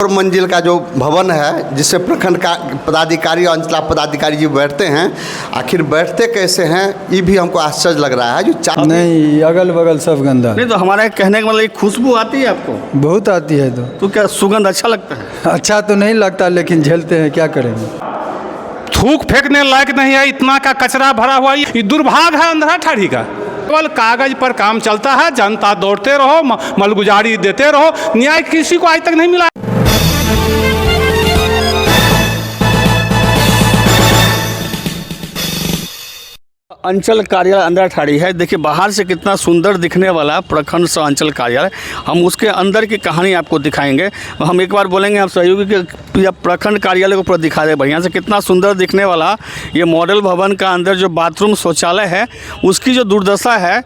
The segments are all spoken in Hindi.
और मंजिल का जो भवन है जिससे प्रखंड का पदाधिकारी और अंचला पदाधिकारी जी बैठते हैं, आखिर बैठते कैसे हैं ये भी हमको आश्चर्य लग रहा है। जो नहीं, अगल बगल सब गंदा। नहीं तो हमारे कहने का मतलब एक खुशबू आती है आपको? बहुत आती है। तो क्या सुगंध अच्छा लगता है? अच्छा तो नहीं लगता, लेकिन झेलते हैं, क्या करेंगे। थूक फेंकने लायक नहीं है, इतना का कचरा भरा हुआ। ये दुर्भाग्य है अंधरा ठाड़ी का। केवल कागज पर काम चलता है, जनता दौड़ते रहो, मलगुजारी देते रहो, न्याय किसी को आज तक नहीं मिला। अंचल कार्यालय अंदर ठाड़ी है। देखिए बाहर से कितना सुंदर दिखने वाला प्रखंड सह अंचल कार्यालय। हम उसके अंदर की कहानी आपको दिखाएंगे। हम एक बार बोलेंगे आप सहयोगी कि यह प्रखंड कार्यालय को पूरा दिखा दे बढ़िया से। कितना सुंदर दिखने वाला ये मॉडल भवन का अंदर जो बाथरूम शौचालय है उसकी जो दुर्दशा है,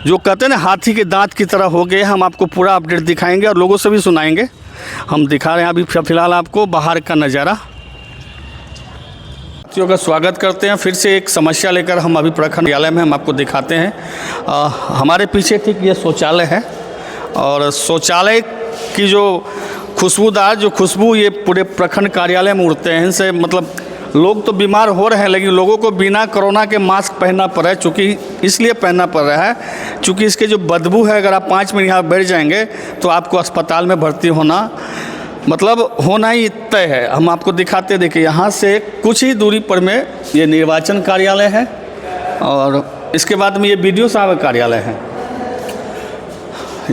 जो कहते हैं ना हाथी के दांत की तरह हो गए, हम आपको पूरा अपडेट दिखाएंगे और लोगों से भी सुनाएंगे। हम दिखा रहे हैं अभी फ़िलहाल आपको बाहर का नज़ारा। साथियों का स्वागत करते हैं। फिर से एक समस्या लेकर हम अभी प्रखंड कार्यालय में हम आपको दिखाते हैं। हमारे पीछे ठीक ये शौचालय है और शौचालय की जो खुशबूदार जो खुशबू ये पूरे प्रखंड कार्यालय में उड़ते हैं। इनसे मतलब लोग तो बीमार हो रहे हैं, लेकिन लोगों को बिना कोरोना के मास्क पहनना पड़ रहा है। चूँकि इसलिए पहनना पड़ रहा है चूँकि इसके जो बदबू है, अगर आप 5 मिनट यहाँ बैठ जाएंगे तो आपको अस्पताल में भर्ती होना मतलब होना ही तय है। हम आपको दिखाते, देखिए यहाँ से कुछ ही दूरी पर में ये निर्वाचन कार्यालय है और इसके बाद में ये बीडीओ साहब का कार्यालय है।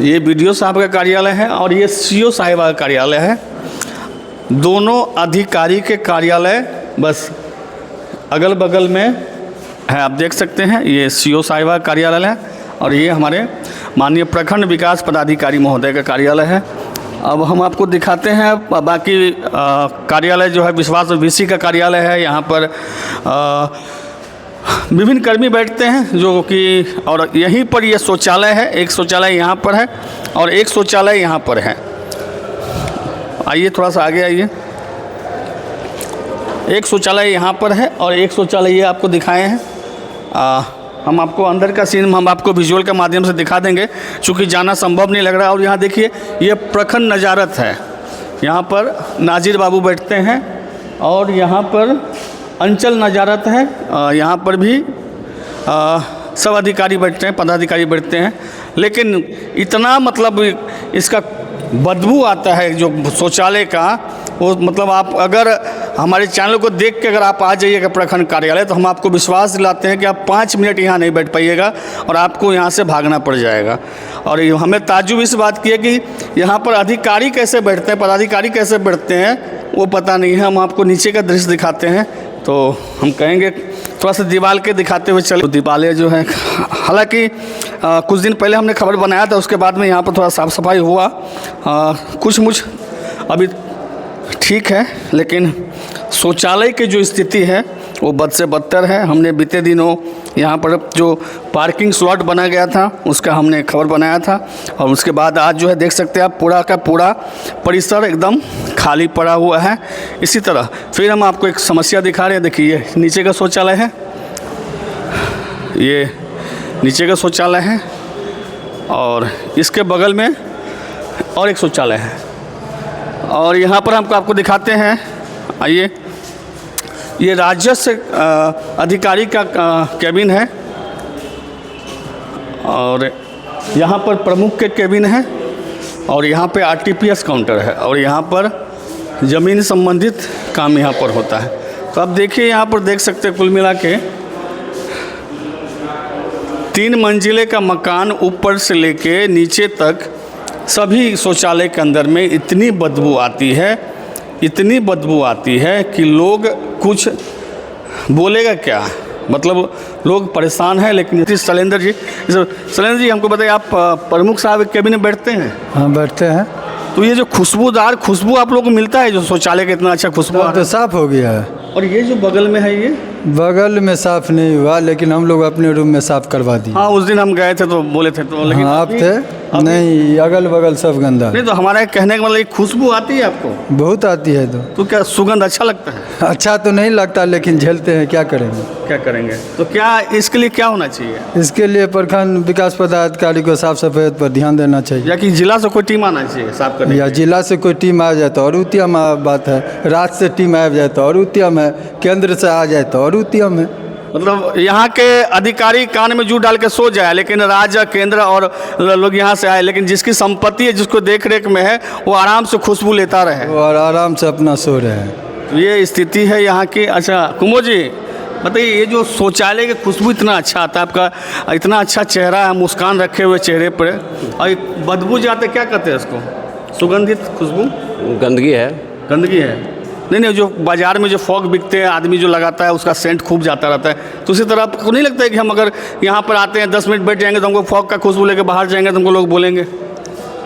ये बीडीओ साहब का कार्यालय है और ये सीओ साहिबा का कार्यालय है। दोनों अधिकारी के कार्यालय बस अगल बगल में है, आप देख सकते हैं। ये सीओ साहिबा का कार्यालय है और ये हमारे माननीय प्रखंड विकास पदाधिकारी महोदय का कार्यालय है। अब हम आपको दिखाते हैं बाकी कार्यालय जो है विश्वास वीसी का कार्यालय है। यहाँ पर विभिन्न कर्मी बैठते हैं जो कि, और यहीं पर ये शौचालय है। एक शौचालय यहाँ पर है और एक शौचालय यहाँ पर है। आइए थोड़ा सा आगे आइए। एक शौचालय यहाँ पर है और एक शौचालय ये आपको दिखाए हैं। हम आपको अंदर का सीन हम आपको विजुअल के माध्यम से दिखा देंगे, चूँकि जाना संभव नहीं लग रहा है। और यहाँ देखिए ये प्रखंड नजारत है। यहाँ पर नाजिर बाबू बैठते हैं और यहाँ पर अंचल नजारत है। यहाँ पर भी सब अधिकारी बैठते हैं, पदाधिकारी बैठते हैं। लेकिन इतना मतलब इसका बदबू आता है जो शौचालय का, वो मतलब आप अगर हमारे चैनल को देख के अगर आप आ जाइएगा प्रखंड कार्यालय तो हम आपको विश्वास दिलाते हैं कि आप 5 मिनट यहाँ नहीं बैठ पाइएगा और आपको यहाँ से भागना पड़ जाएगा। और हमें ताज्जुब इस बात की है कि यहाँ पर अधिकारी कैसे बैठते हैं, पदाधिकारी कैसे बैठते हैं वो पता नहीं है। हम आपको नीचे का दृश्य दिखाते हैं तो हम कहेंगे थोड़ा सा दीवार के दिखाते हुए चले। दीवारें जो है, हालांकि कुछ दिन पहले हमने खबर बनाया था, उसके बाद में यहाँ पर थोड़ा साफ़ सफाई हुआ, कुछ मुझ अभी ठीक है, लेकिन शौचालय की जो स्थिति है वो बद से बदतर है। हमने बीते दिनों यहाँ पर जो पार्किंग स्लॉट बना गया था उसका हमने खबर बनाया था और उसके बाद आज जो है देख सकते हैं आप पूरा का पूरा परिसर एकदम खाली पड़ा हुआ है। इसी तरह फिर हम आपको एक समस्या दिखा रहे हैं। देखिए ये नीचे का शौचालय है, ये नीचे का शौचालय है और इसके बगल में और एक शौचालय है। और यहाँ पर हमको आपको दिखाते हैं, आइए, ये राजस्व अधिकारी का कैबिन है और यहाँ पर प्रमुख के कैबिन है और यहाँ पे आरटीपीएस काउंटर है और यहाँ पर ज़मीन संबंधित काम यहाँ पर होता है। तो आप देखिए यहाँ पर देख सकते हैं कुल मिला के 3 मंजिले का मकान ऊपर से लेके नीचे तक सभी शौचालय के अंदर में इतनी बदबू आती है, इतनी बदबू आती है कि लोग कुछ बोलेगा क्या, मतलब लोग परेशान हैं। लेकिन शैलेंद्र जी हमको बताइए, आप प्रमुख साहब कैबिन में बैठते हैं? हाँ बैठते हैं। तो ये जो खुशबूदार खुशबू आप लोगों को मिलता है, जो शौचालय का इतना अच्छा खुशबू तो साफ़ हो गया है। और ये जो बगल में है, ये बगल में साफ़ नहीं हुआ, लेकिन हम लोग अपने रूम में साफ़ करवा दिए। हाँ, उस दिन हम गए थे तो बोले थे तो, लेकिन हाँ, आप थे। नहीं, अगल बगल सब गंदा। नहीं तो हमारे कहने का मतलब एक खुशबू आती है आपको, बहुत आती है तो क्या सुगंध अच्छा लगता है? अच्छा तो नहीं लगता, लेकिन झेलते हैं, क्या करेंगे। क्या करेंगे? तो क्या इसके लिए क्या होना चाहिए? इसके लिए प्रखंड विकास पदाधिकारी को साफ सफाई पर ध्यान देना चाहिए, या कि जिला से कोई टीम आना चाहिए साफ करने या के लिए? जिला से कोई टीम आ जाए तो और उत्तम बात है, राज्य से टीम आ जाए तो और उत्तम है, केंद्र से आ जाए तो और उत्तम है। मतलब यहाँ के अधिकारी कान में जूट डाल के सो जाए, लेकिन राज्य केंद्र और लोग यहाँ से आए, लेकिन जिसकी संपत्ति है, जिसको देख रेख में है, वो आराम से खुशबू लेता रहे और आराम से अपना सो रहे हैं। तो ये स्थिति है यहाँ की। अच्छा कुमो जी बताइए, ये जो शौचालय की खुशबू इतना अच्छा आता है, आपका इतना अच्छा चेहरा है, मुस्कान रखे हुए चेहरे पर, और एक बदबू जाते, क्या कहते हैं इसको, सुगंधित खुशबू? गंदगी है। गंदगी है? नहीं, जो बाज़ार में जो फॉग बिकते हैं, आदमी जो लगाता है, उसका सेंट खूब जाता रहता है। तो उसी तरह आपको नहीं लगता है कि हम अगर यहाँ पर आते हैं 10 मिनट बैठ जाएंगे तो हमको फॉग का खुशबू लेके बाहर जाएंगे तो हमको लोग बोलेंगे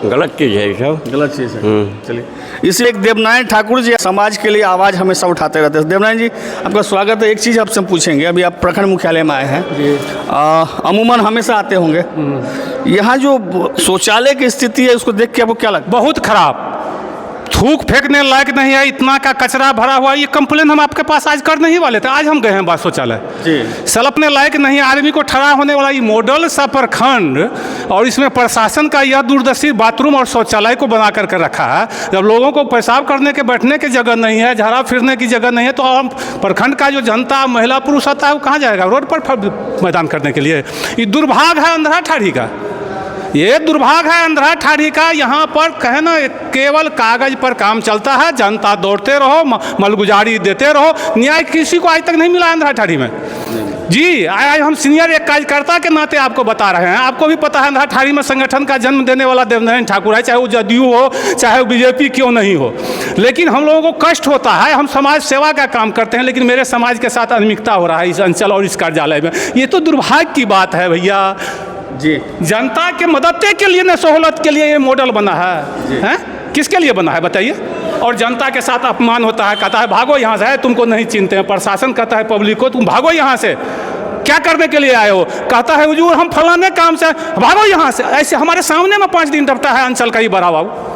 गलत चीज़ है ये सब। गलत चीज़ है? चलिए, इसलिए एक देवनारायण ठाकुर जी समाज के लिए आवाज़ हमेशा उठाते रहते हैं। देवनारायण जी आपका स्वागत है। एक चीज़ आपसे हम पूछेंगे, अभी आप प्रखंड मुख्यालय में आए हैं, अमूमन हमेशा आते होंगे, यहाँ जो शौचालय की स्थिति है उसको देख के आपको क्या लगता है? बहुत खराब, थूक फेंकने लायक नहीं है, इतना का कचरा भरा हुआ। ये कंप्लेन हम आपके पास आज करने ही वाले थे, आज हम गए हैं बात शौचालय जी। सलपने लायक नहीं, आदमी को ठहरा होने वाला ये मॉडल सा प्रखंड, और इसमें प्रशासन का यह दूरदर्शी बाथरूम और शौचालय को बना करके रखा है। जब लोगों को पेशाब करने के बैठने की जगह नहीं है, झाड़ा फिरने की जगह नहीं है, तो हम प्रखंड का जो जनता महिला पुरुष आता है वो कहाँ जाएगा? रोड पर मैदान करने के लिए। ये दुर्भाग्य है अंधरा ठाड़ी का, ये दुर्भाग्य है अंधरा ठाड़ी का। यहाँ पर कहना केवल कागज पर काम चलता है, जनता दौड़ते रहो, मलगुजारी देते रहो, न्याय किसी को आज तक नहीं मिला अंधरा ठाड़ी में जी। आज हम सीनियर एक कार्यकर्ता के नाते आपको बता रहे हैं, आपको भी पता है अंधरा ठाड़ी में संगठन का जन्म देने वाला देवनारायण ठाकुर है, चाहे वो जदयू हो, चाहे वो बीजेपी क्यों नहीं हो। लेकिन हम लोगों को कष्ट होता है, हम समाज सेवा का काम करते हैं, लेकिन मेरे समाज के साथ अनिमिकता हो रहा है इस अंचल और इस कार्यालय में। ये तो दुर्भाग्य की बात है भैया जी। जनता के मदद के लिए न सहूलत के लिए ये मॉडल बना है, किसके लिए बना है बताइए? और जनता के साथ अपमान होता है, कहता है भागो यहाँ से, तुमको नहीं चिंते हैं। प्रशासन कहता है पब्लिक को तुम भागो यहाँ से, क्या करने के लिए आए हो? कहता है हुजूर हम फलाने काम से, भागो यहाँ से। ऐसे हमारे सामने में 5 दिन डरता है अंचल का ही बड़ा बाबू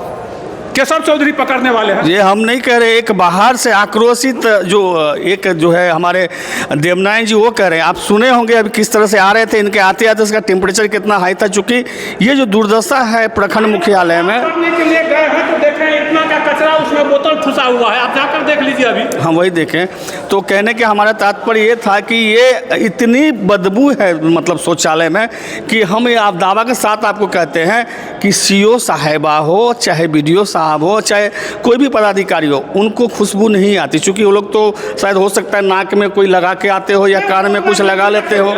केशव चौधरी पकड़ने वाले हैं। ये हम नहीं कह रहे, एक बाहर से आक्रोशित जो है हमारे देवनारायण जी वो कह रहे हैं। आप सुने होंगे अभी किस तरह से आ रहे थे, इनके आते आते इसका टेम्परेचर कितना हाई था। चूँकि ये जो दुर्दशा है प्रखंड मुख्यालय में, करने के लिए गए हैं तो देखें इतना का कचरा उसमें बोतल ठुसा हुआ है, आप जाकर देख लीजिए अभी। हम वही देखें तो कहने के हमारा तात्पर्य ये था कि ये इतनी बदबू है मतलब शौचालय में कि हम ये आप दावा के साथ आपको कहते हैं कि CO साहिबा हो, चाहे BDO साहब हो, चाहे कोई भी पदाधिकारी हो, उनको खुशबू नहीं आती। चूँकि वो लोग तो शायद हो सकता है नाक में कोई लगा के आते हो या कान में कुछ लगा लेते हो,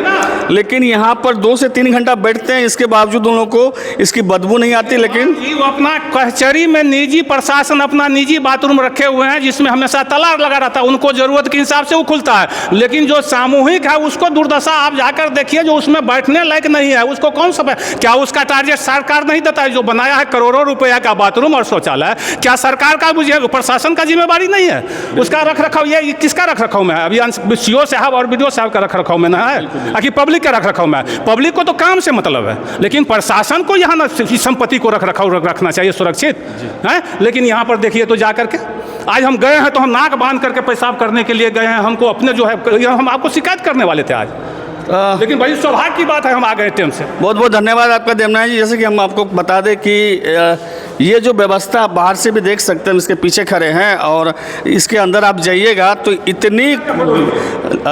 लेकिन यहाँ पर 2 से 3 घंटा बैठते हैं, इसके बावजूद उन लोगों को इसकी बदबू नहीं आती। लेकिन वो अपना कचहरी में निजी प्रशासन अपना निजी बाथरूम रखे हुए हैं जिसमें हमेशा ताला लगा रहता है, उनको जरूरत के हिसाब से वो खुलता है। लेकिन जो सामूहिक है उसको दुर्दशा आप जाकर देखिए, जो उसमें बैठने लायक नहीं है उसको कौन सा, क्या उसका टारगेट सरकार नहीं देता है? जो बनाया है करोड़ों रुपया का बाथरूम और शौचालय, क्या सरकार का प्रशासन का जिम्मेवारी नहीं है? उसका रख रखाव ये किसका रख रखाव में है? अभी CO साहब और BDO साहब का रख रखाव में ना है, आखिर पब्लिक का रख रखाव में है। पब्लिक को तो काम से मतलब है, लेकिन प्रशासन को यहाँ संपत्ति को रख रखाव रखना चाहिए सुरक्षित है। लेकिन यहाँ पर देखिए तो जा करके आज हम गए हैं तो हम नाक बांध करके पेशाब करने के लिए गए हैं, हमको अपने जो है हम आपको शिकायत करने वाले थे आज, लेकिन भाई सौभाग्य की बात है हम आ गए टाइम से। बहुत बहुत धन्यवाद आपका देवनारायण जी। जैसे कि हम आपको बता दें कि ये जो व्यवस्था आप बाहर से भी देख सकते हैं, इसके पीछे खड़े हैं और इसके अंदर आप जाइएगा तो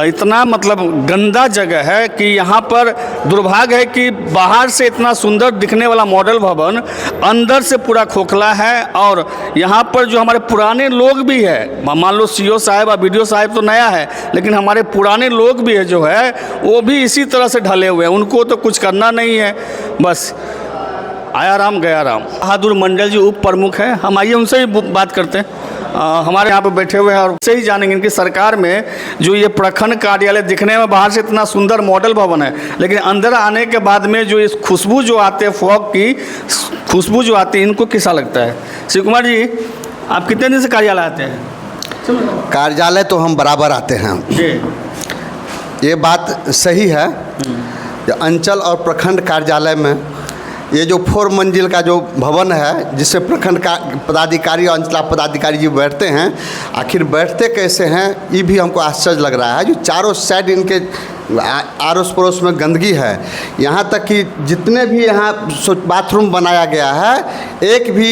इतना मतलब गंदा जगह है कि यहाँ पर दुर्भाग्य है कि बाहर से इतना सुंदर दिखने वाला मॉडल भवन अंदर से पूरा खोखला है। और यहाँ पर जो हमारे पुराने लोग भी है, मान लो CO साहब और BDO साहब तो नया है, लेकिन हमारे पुराने लोग भी है जो है वो भी इसी तरह से ढले हुए हैं, उनको तो कुछ करना नहीं है, बस आया राम गया राम। बहादुर मंडल जी उप प्रमुख हैं, हम आइए उनसे भी बात करते हैं। हमारे यहाँ पे बैठे हुए हैं और उससे ही जानेंगे इनकी सरकार में जो ये प्रखंड कार्यालय दिखने में बाहर से इतना सुंदर मॉडल भवन है, लेकिन अंदर आने के बाद में जो इस खुशबू जो आते हैं, फॉग की खुशबू जो आती है, इनको कैसा लगता है? शिव कुमार जी आप कितने दिन से कार्यालय आते हैं? कार्यालय तो हम बराबर आते हैं जी। ये बात सही है। अंचल और प्रखंड कार्यालय में ये जो 4 मंजिल का जो भवन है जिससे प्रखंड का पदाधिकारी और अंचला पदाधिकारी जी बैठते हैं, आखिर बैठते कैसे हैं ये भी हमको आश्चर्य लग रहा है। जो चारों साइड इनके आरोस पड़ोस में गंदगी है, यहाँ तक कि जितने भी यहाँ बाथरूम बनाया गया है एक भी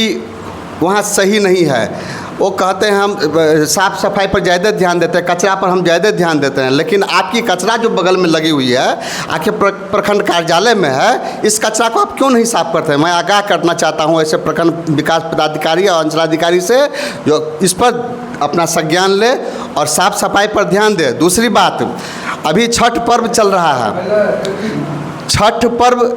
वहाँ सही नहीं है। वो कहते हैं हम साफ़ सफाई पर ज़्यादा ध्यान देते हैं, कचरा पर हम ज़्यादा ध्यान देते हैं, लेकिन आपकी कचरा जो बगल में लगी हुई है आखिर प्रखंड कार्यालय में है, इस कचरा को आप क्यों नहीं साफ़ करते हैं? मैं आगाह करना चाहता हूँ ऐसे प्रखंड विकास पदाधिकारी और अंचलाधिकारी से जो इस पर अपना संज्ञान ले और साफ़ सफाई पर ध्यान दे। दूसरी बात, अभी छठ पर्व चल रहा है, छठ पर्व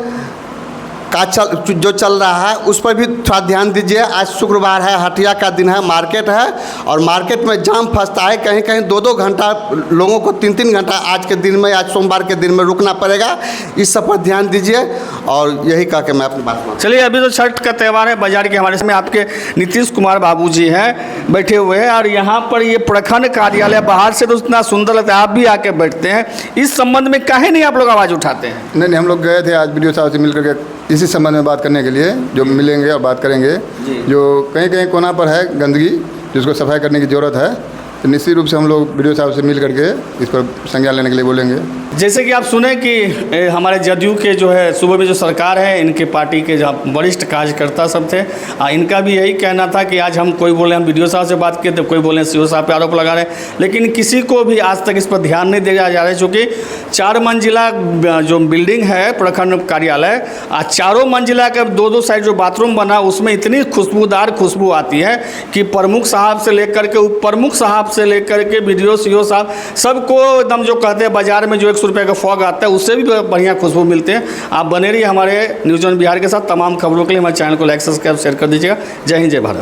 का जो चल रहा है उस पर भी थोड़ा ध्यान दीजिए। आज शुक्रवार है, हटिया का दिन है, मार्केट है और मार्केट में जाम फंसता है, कहीं कहीं 2-2 घंटा लोगों को 3-3 घंटा आज के दिन में, आज सोमवार के दिन में रुकना पड़ेगा। इस सब पर ध्यान दीजिए और यही कह के मैं अपनी बात मानता हूं। चलिए, अभी तो छठ का त्यौहार है, बाजार के हमारे इसमें आपके नीतीश कुमार बाबू जी हैं बैठे हुए हैं और यहाँ पर ये प्रखंड कार्यालय बाहर से तो इतना सुंदर लगता है, आप भी आके बैठते हैं, इस संबंध में काहे नहीं आप लोग आवाज़ उठाते हैं? नहीं, हम लोग गए थे आज बीडीओ साहब से मिल करके इसी संबंध में बात करने के लिए, जो मिलेंगे और बात करेंगे। जो कहीं कहीं कोना पर है गंदगी जिसको सफाई करने की ज़रूरत है, तो निश्चित रूप से हम लोग बीडीओ साहब से मिल करके इस पर संज्ञान लेने के लिए बोलेंगे। जैसे कि आप सुने कि हमारे जदयू के जो है सूबे में जो सरकार है, इनके पार्टी के जो वरिष्ठ कार्यकर्ता सब थे, इनका भी यही कहना था कि आज हम कोई बोले हम बीडीओ साहब से बात किए तो कोई बोले सीओ साहब पे आरोप लगा रहे हैं, लेकिन किसी को भी आज तक इस पर ध्यान नहीं दिया जा रहा है। चूँकि 4 मंजिला जो बिल्डिंग है प्रखंड कार्यालय, चारों मंजिला के 2-2 साइड जो बाथरूम बना उसमें इतनी खुशबूदार खुशबू आती है कि प्रमुख साहब से लेकर के उप प्रमुख साहब से लेकर के बीडीओ सीओ साहब सबको एकदम जो कहते हैं बाजार में जो 100 रुपये का फॉग आता है उससे भी बढ़िया खुशबू मिलते हैं। आप बने रहिए हमारे न्यूज़ ऑन बिहार के साथ। तमाम खबरों के लिए हमारे चैनल को लाइक सब्सक्राइब शेयर कर दीजिएगा। जय हिंद, जय भारत।